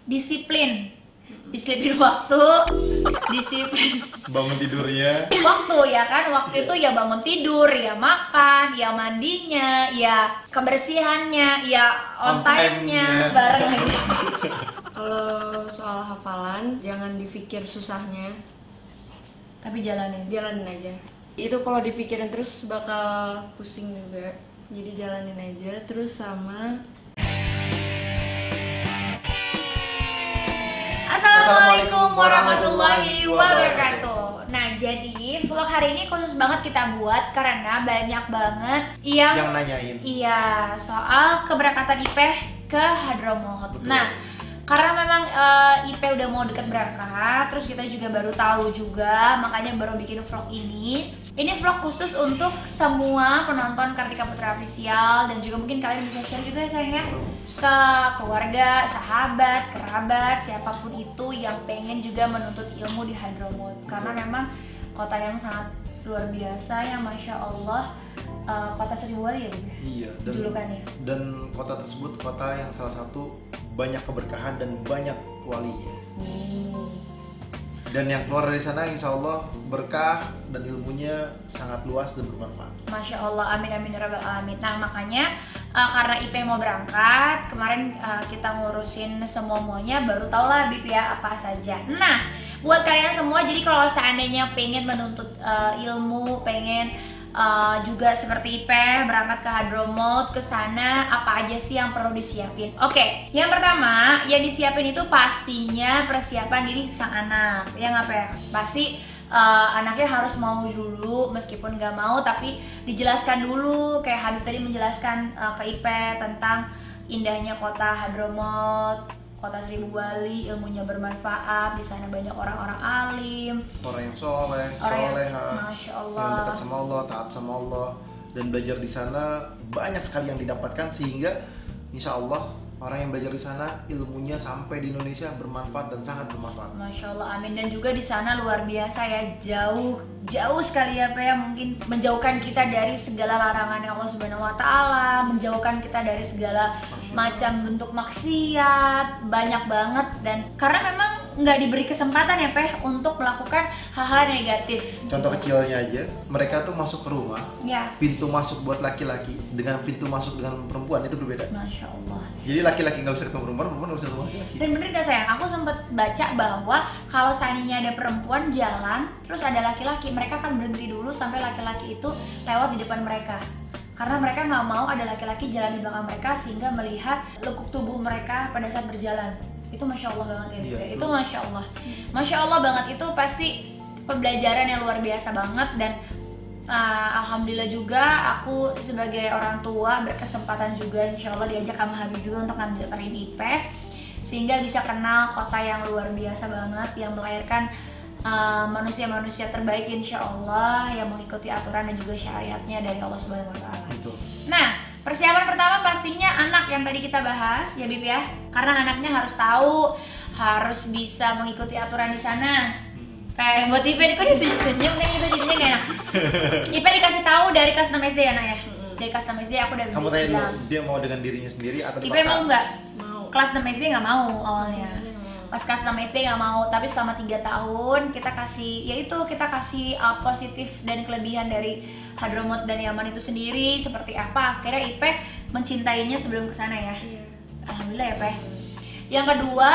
disiplin waktu, disiplin Bangun tidurnya. waktu ya kan, waktu itu ya bangun tidur, ya makan, ya mandinya, ya kebersihannya, ya on time-nya, bareng lagi. Kalau soal hafalan, jangan dipikir susahnya, Tapi jalanin. jalanin aja. Itu kalau dipikirin terus bakal pusing juga. Jadi jalanin aja. Terus sama Assalamualaikum warahmatullahi wabarakatuh. Nah, jadi vlog hari ini khusus banget kita buat karena banyak banget yang nanyain. iya soal keberangkatan IPeh ke Hadramut. Betul. Nah, karena memang IPeh udah mau deket berangkat, terus kita juga baru tahu juga, makanya baru bikin vlog ini. Ini vlog khusus untuk semua penonton Kartika Putra Official, dan juga mungkin kalian bisa share juga ya sayang ya ke keluarga, sahabat, kerabat, siapapun itu yang pengen juga menuntut ilmu di Hadramut. Karena memang kota yang sangat luar biasa ya, Masya Allah, kota seribu wali ya Bu? Iya. Julukannya. Dan kota tersebut kota yang salah satu banyak keberkahan dan banyak walinya. Dan yang keluar dari sana insya Allah berkah dan ilmunya sangat luas dan bermanfaat. Masya Allah, amin amin ya rabbal alamin. Nah makanya karena IP mau berangkat, kemarin kita ngurusin semuanya, baru tau lah Bip ya apa saja. Nah buat kalian semua, jadi kalau seandainya pengen menuntut ilmu, pengen juga seperti IPeh berangkat ke Hadramut, ke sana apa aja sih yang perlu disiapin? Oke, yang pertama yang disiapin itu pastinya persiapan diri sang anak. Yang apa ya? Pasti anaknya harus mau dulu, meskipun nggak mau tapi dijelaskan dulu, kayak Habib tadi menjelaskan ke IPeh tentang indahnya kota Hadramut, kota seribu wali, ilmunya bermanfaat, di sana banyak orang-orang alim, Orang yang soleh, orang soleha, Masya yang Allah, dekat sama Allah, taat sama Allah, dan belajar di sana banyak sekali yang didapatkan, sehingga insya Allah orang yang belajar di sana ilmunya sampai di Indonesia bermanfaat dan sangat bermanfaat. Masya Allah, amin. Dan juga di sana luar biasa ya, jauh sekali ya Pak ya, mungkin menjauhkan kita dari segala larangan Allah Subhanahu Wa Taala, menjauhkan kita dari segala macam bentuk maksiat, banyak banget. Dan karena memang nggak diberi kesempatan ya Peh untuk melakukan hal-hal negatif. Contoh kecilnya aja, mereka tuh masuk ke rumah, Ya, pintu masuk buat laki-laki dengan pintu masuk dengan perempuan itu berbeda. Masya Allah. Jadi laki-laki nggak bisa ketemu perempuan, perempuan nggak bisa ketemu laki-laki. Dan bener gak sayang, aku sempat baca bahwa kalau seandainya ada perempuan jalan, terus ada laki-laki, mereka akan berhenti dulu sampai laki-laki itu lewat di depan mereka. Karena mereka nggak mau ada laki-laki jalan di belakang mereka, sehingga melihat lekuk tubuh mereka pada saat berjalan. Itu Masya Allah banget ya, Iya, itu Masya Allah. Masya Allah banget, itu pasti pembelajaran yang luar biasa banget. Dan alhamdulillah juga aku sebagai orang tua berkesempatan juga insya Allah diajak sama Habib juga untuk nganterin IPeh, sehingga bisa kenal kota yang luar biasa banget, yang melahirkan manusia-manusia terbaik insya Allah, yang mengikuti aturan dan juga syariatnya dari Allah Subhanahu Wa Taala. Betul. Nah, persiapan pertama pastinya anak yang tadi kita bahas ya Bib ya, karena anaknya harus tahu, harus bisa mengikuti aturan di sana. Kayak buat Ipe kok dia senyum-senyum kan, gitu jadinya gak enak. Ipe dikasih tahu dari kelas 6 SD ya nak ya? Dari kelas 6 SD aku udah Kamu tanya dulu, bilang. dia mau dengan dirinya sendiri atau Ipe dipaksa? mau nggak? mau. Kelas 6 SD nggak mau awalnya. Mau. Pas kelas 6 SD nggak mau, tapi selama 3 tahun kita kasih, yaitu kita kasih positif dan kelebihan dari Hadramut dan Yaman itu sendiri seperti apa. Akhirnya Ipe mencintainya sebelum kesana ya. Iya. Alhamdulillah ya Peh. Yang kedua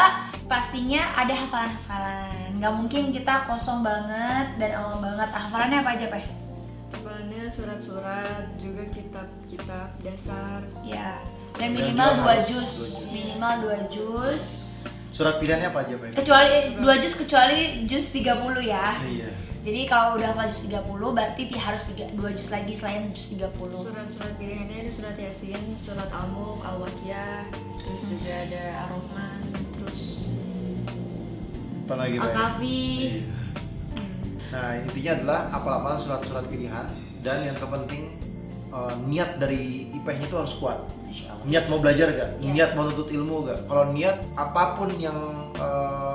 pastinya ada hafalan-hafalan. Nggak mungkin kita kosong banget dan awam banget. Hafalannya apa aja Peh? Hafalannya surat-surat, juga kitab-kitab dasar. Ya. Dan Dan minimal juga 2 harus juz. 2 juz. Minimal 2 juz. Surat pilihannya apa aja, Pak? Kecuali 2 juz kecuali juz 30 ya. Iya. Jadi kalau udah hafal juz 30 berarti harus 2 juz lagi selain juz 30. Surat-surat pilihannya ada surat Yasin, surat Al-Mulk, Al-Waqiah, terus juga ada Ar-Rahman, terus Apa lagi, Pak? Al-Kahfi. Iya. Nah, intinya adalah apal-apalan surat-surat pilihan, dan yang terpenting niat dari IPeh-nya itu harus kuat. Niat mau belajar gak? Iya. Niat mau nuntut ilmu gak? Kalau niat apapun yang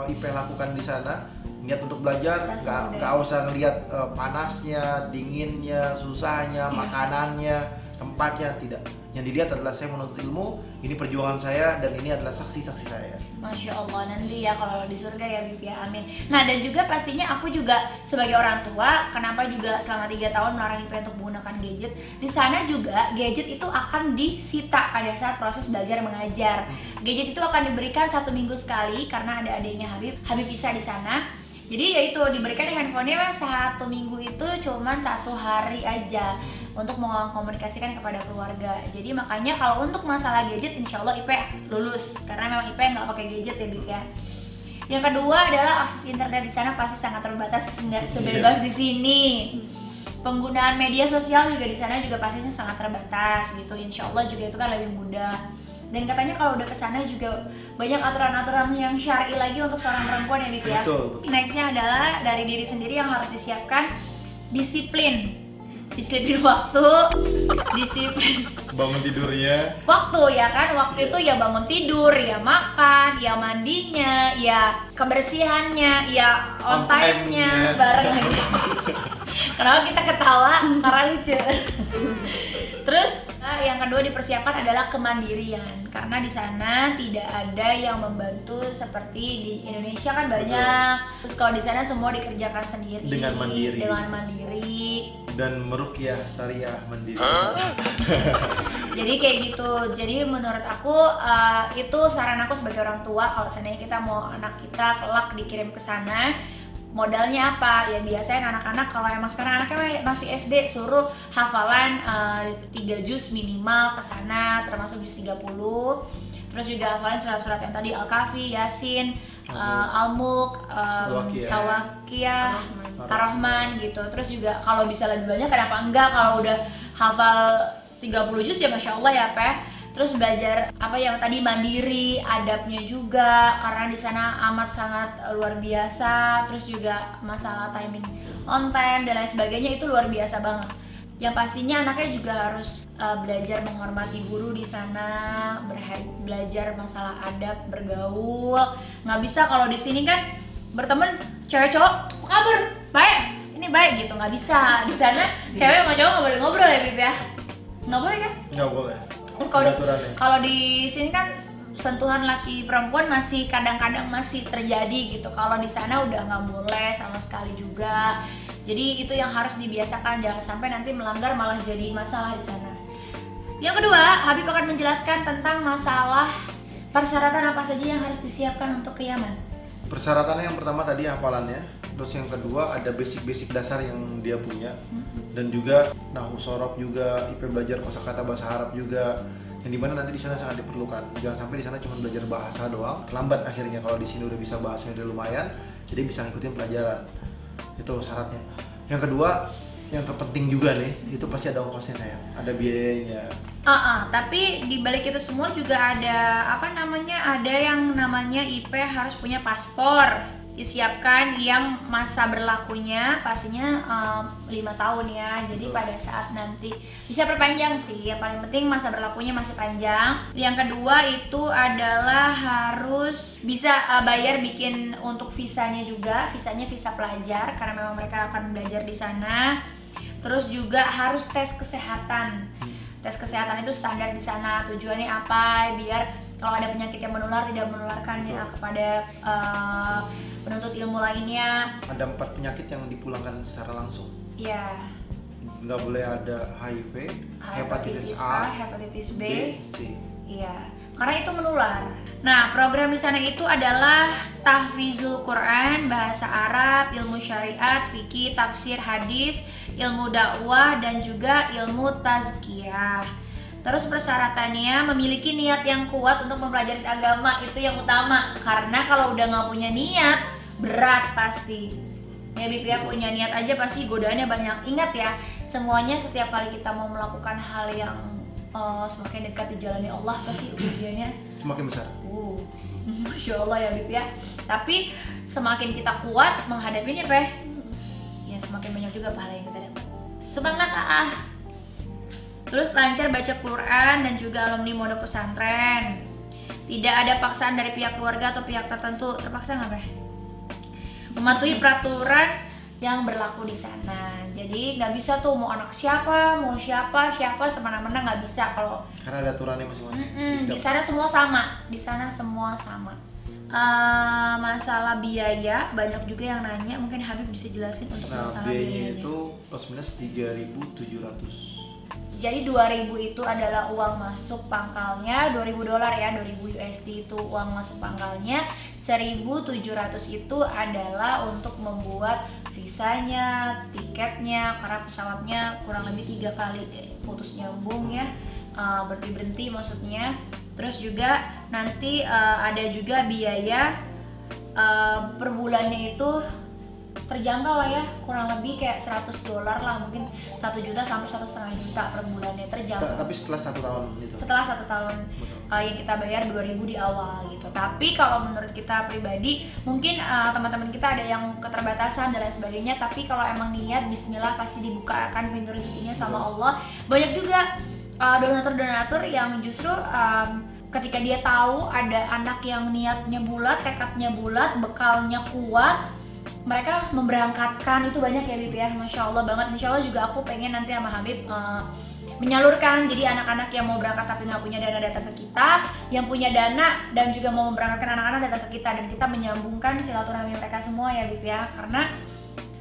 IPeh lakukan di sana, niat untuk belajar, Langsung gak usah ngelihat panasnya, dinginnya, susahnya, Iya. makanannya, tempatnya, tidak. Yang dilihat adalah saya menuntut ilmu, ini perjuangan saya dan ini adalah saksi-saksi saya. Masya Allah, nanti ya kalau di surga ya Bib ya, amin. Nah dan juga pastinya aku juga sebagai orang tua, kenapa juga selama 3 tahun melarang IP untuk menggunakan gadget. Di sana juga gadget itu akan disita pada saat proses belajar mengajar. Gadget itu akan diberikan 1 minggu sekali karena ada adiknya Habib Isa di sana. Jadi ya itu diberikan handphonenya 1 minggu itu cuman 1 hari aja untuk mengkomunikasikan kepada keluarga. Jadi makanya kalau untuk masalah gadget insya Allah IP lulus karena memang IP nggak pakai gadget ya Bib ya. Yang kedua adalah akses internet di sana pasti sangat terbatas, nggak sebebas di sini. Penggunaan media sosial juga di sana juga pastinya sangat terbatas gitu. Insya Allah juga itu kan lebih mudah. Dan katanya kalau udah kesana juga banyak aturan-aturan yang syar'i lagi untuk seorang perempuan ya Bib ya. Betul. Nextnya adalah dari diri sendiri yang harus disiapkan disiplin waktu, disiplin Bangun tidurnya. waktu ya kan, waktu itu ya bangun tidur, ya makan, ya mandinya, ya kebersihannya, ya on time-nya bareng lagi. Kenapa kita ketawa? Karena lucu. Terus yang kedua dipersiapkan adalah kemandirian karena di sana tidak ada yang membantu seperti di Indonesia kan banyak. Terus kalau di sana semua dikerjakan sendiri Dengan mandiri. Dan meruqyah syariah mandiri. Jadi kayak gitu. Jadi menurut aku itu saran aku sebagai orang tua kalau seandainya kita mau anak kita kelak dikirim ke sana, modalnya apa? Ya biasanya anak-anak kalau emang sekarang anaknya masih SD suruh hafalan 3 juz minimal ke sana termasuk juz 30. Terus juga hafalan surat-surat yang tadi Al-Kahfi, Yasin, Al-Mulk, Al-Waqiah, Ar-Rahman gitu. Terus juga kalau bisa lebih banyak kenapa enggak, kalau udah hafal 30 juz ya Masya Allah ya Peh. Terus belajar apa yang tadi mandiri, adabnya juga karena di sana amat sangat luar biasa. Terus juga masalah timing on time dan lain sebagainya itu luar biasa banget. Yang pastinya anaknya juga harus belajar menghormati guru di sana, belajar masalah adab, bergaul. Nggak bisa kalau di sini kan berteman cewek cowok, apa kabar? Baik, ini baik gitu, nggak bisa. Di sana cewek sama cowok nggak boleh ngobrol ya Bib ya? Nggak boleh kan? Nggak boleh. Kalau di sini kan sentuhan laki perempuan masih kadang-kadang masih terjadi gitu. Kalau di sana udah nggak boleh sama sekali juga. Jadi itu yang harus dibiasakan, jangan sampai nanti melanggar malah jadi masalah di sana. Yang kedua, Habib akan menjelaskan tentang masalah persyaratan apa saja yang harus disiapkan untuk ke Yaman. Persyaratannya yang pertama tadi hafalannya, terus yang kedua ada basic dasar yang dia punya, dan juga nahwu sorof juga, IP belajar kosakata bahasa Arab juga, yang dimana nanti di sana sangat diperlukan. Jangan sampai di sana cuma belajar bahasa doang, terlambat akhirnya. Kalau di sini udah bisa bahasanya udah lumayan, jadi bisa ngikutin pelajaran. Itu syaratnya. Yang kedua, yang terpenting juga nih, itu pasti ada ongkosnya sayang, ada biayanya. Tapi di balik itu semua juga ada ada yang namanya IP harus punya paspor. Disiapkan yang masa berlakunya pastinya 5 tahun ya. Jadi pada saat nanti bisa perpanjang sih. Yang paling penting masa berlakunya masih panjang. Yang kedua itu adalah harus bisa bayar bikin untuk visanya juga. Visanya visa pelajar karena memang mereka akan belajar di sana. Terus juga harus tes kesehatan. Tes kesehatan itu standar di sana. Tujuannya apa? Biar kalau ada penyakit yang menular tidak menularkan ya kepada penuntut ilmu lainnya. Ada 4 penyakit yang dipulangkan secara langsung. Iya. Nggak boleh ada HIV, hepatitis A, hepatitis B, C. Iya. Karena itu menular. Nah, program di sana itu adalah tahfizul Quran, bahasa Arab, ilmu syariat, fikih, tafsir, hadis, ilmu dakwah dan juga ilmu tazkiyah. Terus persyaratannya memiliki niat yang kuat untuk mempelajari agama, itu yang utama. Karena kalau udah nggak punya niat, berat pasti. Ya Bib ya, punya niat aja pasti godaannya banyak. Ingat ya, semuanya setiap kali kita mau melakukan hal yang semakin dekat dijalani Allah, pasti ujiannya semakin besar. Masya Allah ya Bib ya. Tapi semakin kita kuat menghadapinya ya semakin banyak juga pahala yang kita dapat. Semangat Terus lancar baca Quran dan juga alumni pondok pesantren. Tidak ada paksaan dari pihak keluarga atau pihak tertentu. Terpaksa nggak Mematuhi peraturan yang berlaku di sana. Jadi nggak bisa tuh mau anak siapa, mau siapa semena-mena, nggak bisa kalau Karena ada aturannya masing-masing. di sana semua sama. Di sana semua sama. Masalah biaya banyak juga yang nanya, mungkin Habib bisa jelasin untuk Nah, masalah biayanya biayanya. itu plus minus 3.700. Jadi 2.000 itu adalah uang masuk pangkalnya, $2.000 ya, 2.000 USD itu uang masuk pangkalnya. 1.700 itu adalah untuk membuat visanya, tiketnya, karena pesawatnya kurang lebih 3 kali putus nyambung ya, berhenti maksudnya. Terus juga nanti ada juga biaya per bulannya itu terjangkau lah ya, kurang lebih kayak $100 lah, mungkin 1 juta sampai 1,5 juta per bulannya terjangkau. Tapi setelah 1 tahun gitu. Setelah 1 tahun yang kita bayar 2.000 di awal gitu. Tapi kalau menurut kita pribadi, mungkin teman-teman kita ada yang keterbatasan dan lain sebagainya. Tapi kalau emang niat, Bismillah pasti dibukakan pintu rezekinya sama Allah. Banyak juga donatur-donatur yang justru ketika dia tahu ada anak yang niatnya bulat, tekadnya bulat, bekalnya kuat, mereka memberangkatkan. Itu banyak ya Bib ya, Masya Allah banget. Insya Allah juga aku pengen nanti sama Habib menyalurkan, jadi anak-anak yang mau berangkat tapi nggak punya dana datang ke kita, yang punya dana dan juga mau memberangkatkan anak-anak datang ke kita, dan kita menyambungkan silaturahmi mereka semua ya Bib ya. Karena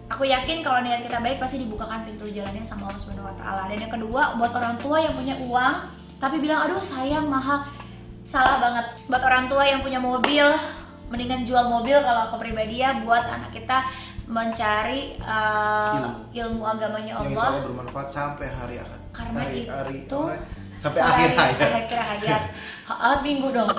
aku yakin kalau niat kita baik pasti dibukakan pintu jalannya sama Allah Subhanahu wa taala. Dan yang kedua, buat orang tua yang punya uang tapi bilang aduh sayang mahal, salah banget. Buat orang tua yang punya mobil, mendingan jual mobil kalau aku pribadi ya, buat anak kita mencari ilmu agamanya Yang insya Allah. Allah bermanfaat sampai hari akhir. Karena itu sampai akhir hayat. Akhir hayat. Minggu dong.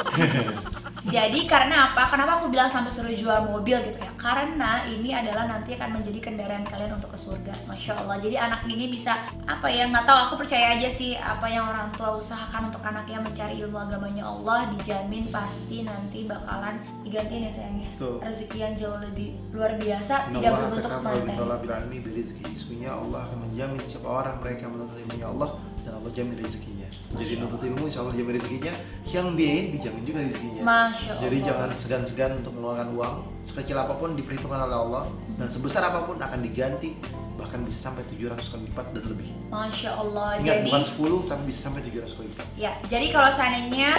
Jadi karena apa? Kenapa aku bilang sampai suruh jual mobil gitu ya? Karena ini adalah nanti akan menjadi kendaraan kalian untuk ke surga, Masya Allah. Jadi anak ini bisa apa ya? Nggak tahu. Aku percaya aja sih apa yang orang tua usahakan untuk anaknya mencari ilmu agamanya Allah, dijamin pasti nanti bakalan digantiin ya sayangnya. Rezeki yang jauh lebih luar biasa, tidak berbentuk materi. Allah bilang ini berizki. Sesungguhnya Allah akan menjamin siapa orang mereka menuntut ilmunya Allah, dan Allah jamin rezekinya. Jadi nuntut ilmu insya Allah jamin rezekinya, yang biayain dijamin juga rezekinya. Masya Allah. Jadi jangan segan-segan untuk mengeluarkan uang, sekecil apapun diperhitungkan oleh Allah, dan sebesar apapun akan diganti, bahkan bisa sampai 700 kali lipat dan lebih. Masya Allah. Ingat, Jadi bukan 10 tapi bisa sampai 700 kali lipat. ya, jadi kalau seandainya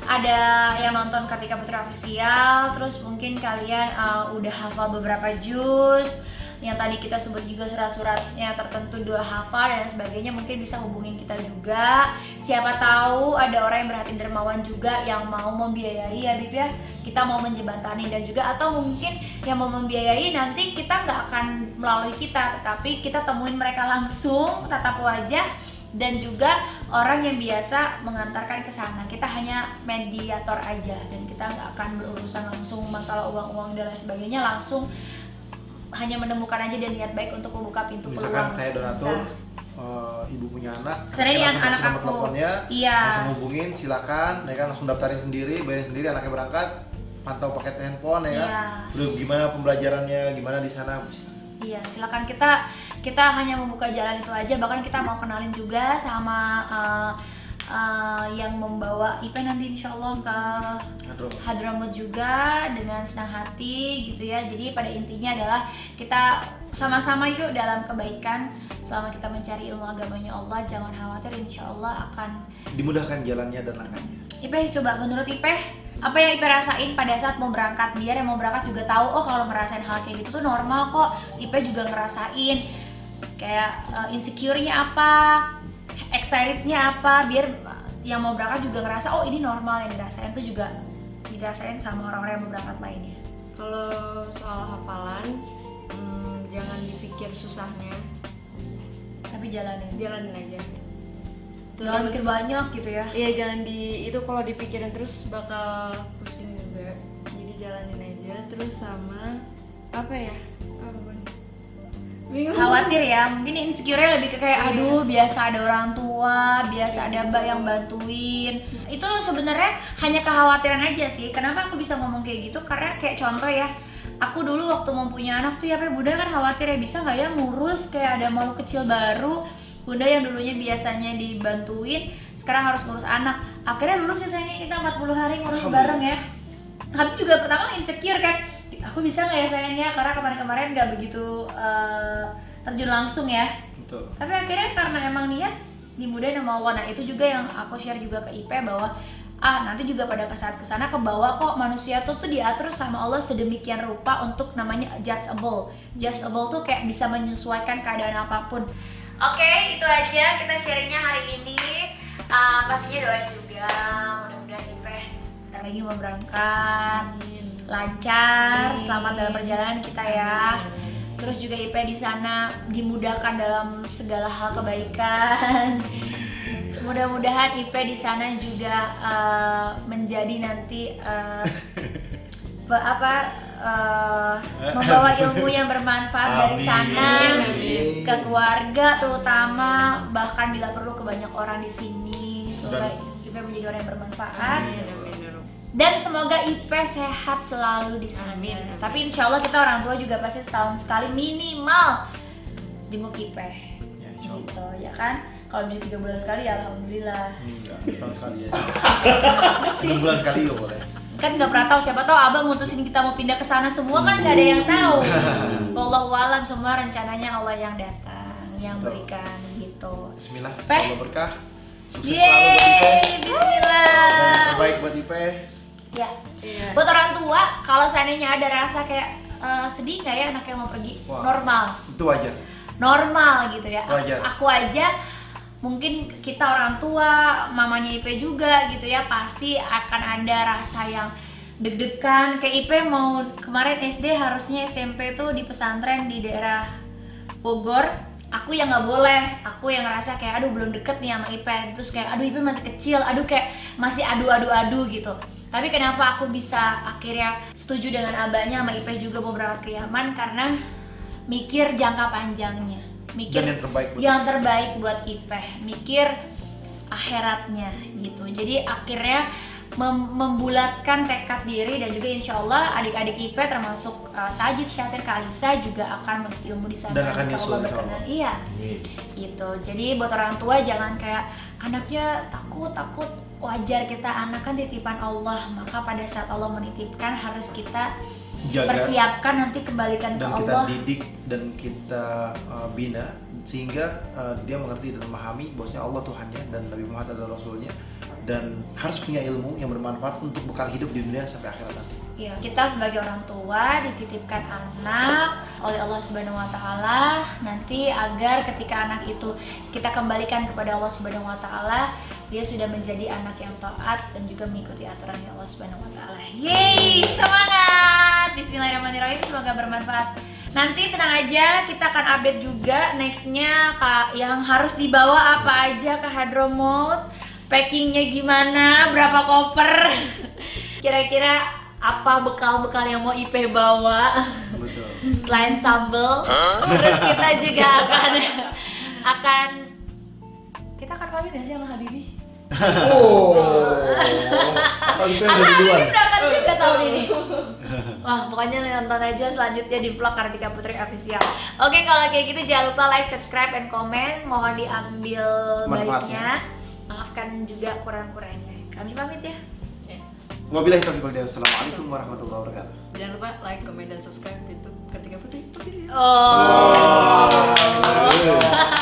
ada yang nonton Kartika Putri Official, terus mungkin kalian udah hafal beberapa juz, yang tadi kita sebut juga surat-suratnya tertentu dua hafal dan sebagainya, mungkin bisa hubungin kita juga. Siapa tahu ada orang yang berhati dermawan juga yang mau membiayai ya Bib ya, kita mau menjembatani, dan juga atau mungkin yang mau membiayai nanti kita nggak akan melalui kita, tetapi kita temuin mereka langsung tatap wajah, dan juga orang yang biasa mengantarkan ke sana. Kita hanya mediator aja, dan kita nggak akan berurusan langsung masalah uang-uang dan lain sebagainya, langsung hanya menemukan aja dan niat baik untuk membuka pintu peluang. Misalkan saya donatur, ibu punya anak, Sebenarnya langsung anak kasih nomor aku, teleponnya, iya, langsung hubungin, silakan, ya kan, langsung daftarin sendiri, bayarin sendiri, anaknya berangkat, pantau pakai handphone ya kan, iya. belum gimana pembelajarannya, gimana di sana. Iya, silakan. Kita hanya membuka jalan itu aja. Bahkan kita mau kenalin juga sama yang membawa IP nanti insya Allah ke Hadramut juga dengan senang hati gitu ya. Jadi pada intinya adalah kita sama-sama yuk dalam kebaikan. Selama kita mencari ilmu agamanya Allah, jangan khawatir, insya Allah akan dimudahkan jalannya dan langkahnya. Ipeh, coba menurut Ipeh, apa yang Ipeh rasain pada saat mau berangkat? Biar yang mau berangkat juga tahu, oh kalau ngerasain hal kayak gitu tuh normal kok. Ipeh juga ngerasain kayak insecure-nya apa, excited-nya apa, biar yang mau berangkat juga ngerasa oh ini normal, yang dirasain tuh juga dirasain sama orang-orang yang mau berangkat lainnya. Kalau soal hafalan, jangan dipikir susahnya, Tapi jalanin aja. jangan mikir banyak gitu ya. Iya, jangan itu kalau dipikirin terus bakal pusing juga. Jadi jalanin aja. Terus sama apa ya? Bingung. Khawatir ya, mungkin insecure-nya lebih ke kayak aduh biasa ada orang tua, biasa ada mbak yang bantuin. Itu sebenarnya hanya kekhawatiran aja sih. Kenapa aku bisa ngomong kayak gitu? Karena kayak contoh ya, aku dulu waktu mau punya anak tuh ya bunda kan khawatir ya bisa nggak ya ngurus, kayak ada malu kecil baru. Bunda yang dulunya biasanya dibantuin, sekarang harus ngurus anak. Akhirnya lulus ya sayangnya, kita 40 hari ngurus bareng ya. Tapi juga pertama insecure kan, aku aku bisa nggak ya sayangnya, karena kemarin-kemarin nggak begitu terjun langsung ya. Betul. Tapi akhirnya karena emang niat dimudahin sama Allah. Nah itu juga yang aku share juga ke IP bahwa nanti juga pada saat kesana ke bawah kok manusia tuh diatur sama Allah sedemikian rupa untuk namanya adjustable. Adjustable tuh kayak bisa menyesuaikan keadaan apapun. Oke, itu aja kita sharingnya hari ini. Pastinya doain juga mudah-mudahan Ipeh bentar lagi mau berangkat lancar, selamat dalam perjalanan kita ya. Terus juga Ipeh di sana dimudahkan dalam segala hal kebaikan. Mudah-mudahan Ipeh di sana juga menjadi nanti membawa ilmu yang bermanfaat dari sana ke keluarga terutama, bahkan bila perlu ke banyak orang di sini. Semoga Ipeh menjadi orang yang bermanfaat. Dan semoga Ipeh sehat selalu di sana. Tapi insya Allah kita orang tua juga pasti setahun sekali minimal jenguk Ipeh. Ya, insya Allah. Gitu ya kan. Kalau bisa 3 bulan sekali ya alhamdulillah. Enggak, setahun sekali ya. 3 bulan sekali ya boleh. Kan nggak pernah tahu, siapa tahu abang mutusin kita mau pindah ke sana semua kan nggak ada yang tahu. Wallahu alam, semua rencananya Allah yang datang, yang berikan gitu. Bismillah, Peh. semoga berkah. Sukses selalu buat Ipeh. Yeay, bismillah. Dan yang terbaik buat Ipeh. Ya. Buat orang tua, kalau seandainya ada rasa kayak sedih nggak ya anaknya mau pergi, Wah. normal. Itu wajar. Normal gitu ya. Wajar. Aku aja mungkin kita orang tua, mamanya Ipe juga gitu ya, pasti akan ada rasa yang deg-degan. Kayak Ipe mau kemarin SD, harusnya SMP tuh di pesantren di daerah Bogor. Aku yang nggak boleh, aku yang ngerasa kayak aduh belum deket nih sama Ipe. Terus kayak aduh Ipe masih kecil, aduh kayak masih adu gitu. Tapi kenapa aku bisa akhirnya setuju dengan abahnya sama Ipe juga mau berangkat ke Yaman, karena mikir jangka panjangnya, mikir Dan yang terbaik buat yang terbaik buat Ipeh, mikir akhiratnya gitu. Jadi akhirnya membulatkan tekad diri, dan juga insya Allah adik-adik Ipeh termasuk Sajid, Syatir, Kalisa juga akan menuntut ilmu di sana. Dan akan jika nyusul, Allah insya Allah. berkenan. Iya, gitu. Jadi buat orang tua jangan kayak anaknya takut, wajar, kita anak kan titipan Allah, maka pada saat Allah menitipkan harus kita jaga persiapkan nanti kembalikan ke dan kita Allah. didik dan kita bina sehingga dia mengerti dan memahami bahwasanya Allah Tuhannya dan Nabi Muhammad adalah Rasulnya, dan harus punya ilmu yang bermanfaat untuk bekal hidup di dunia sampai akhirat nanti. Ya, kita sebagai orang tua dititipkan anak oleh Allah Subhanahu wa taala nanti agar ketika anak itu kita kembalikan kepada Allah Subhanahu wa taala, dia sudah menjadi anak yang taat dan juga mengikuti aturan Allah Subhanahu wa taala. Yeay, semangat. Bismillahirrahmanirrahim, semoga bermanfaat. Nanti tenang aja, kita akan update juga nextnya yang harus dibawa apa aja ke Hadromaut, packingnya gimana, berapa koper, kira-kira apa bekal-bekal yang mau Ipeh bawa. Betul. Selain sambel, terus kita juga akan kita akan pamit ya sih sama Habibi. Habibie berangkat juga tahun ini. Wah, pokoknya nonton aja selanjutnya di vlog Kartika Putri Official. Oke, kalau kayak gitu jangan lupa like, subscribe, and comment. Mohon diambil baiknya, maafkan juga kurang-kurangnya. Kami pamit ya. Wabillahi taufiq wal hidayah. Assalamualaikum warahmatullahi wabarakatuh. Jangan lupa like, comment, dan subscribe YouTube Kartika Putri Official.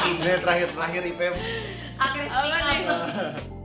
Ini terakhir Ipem. Akhirnya speak up.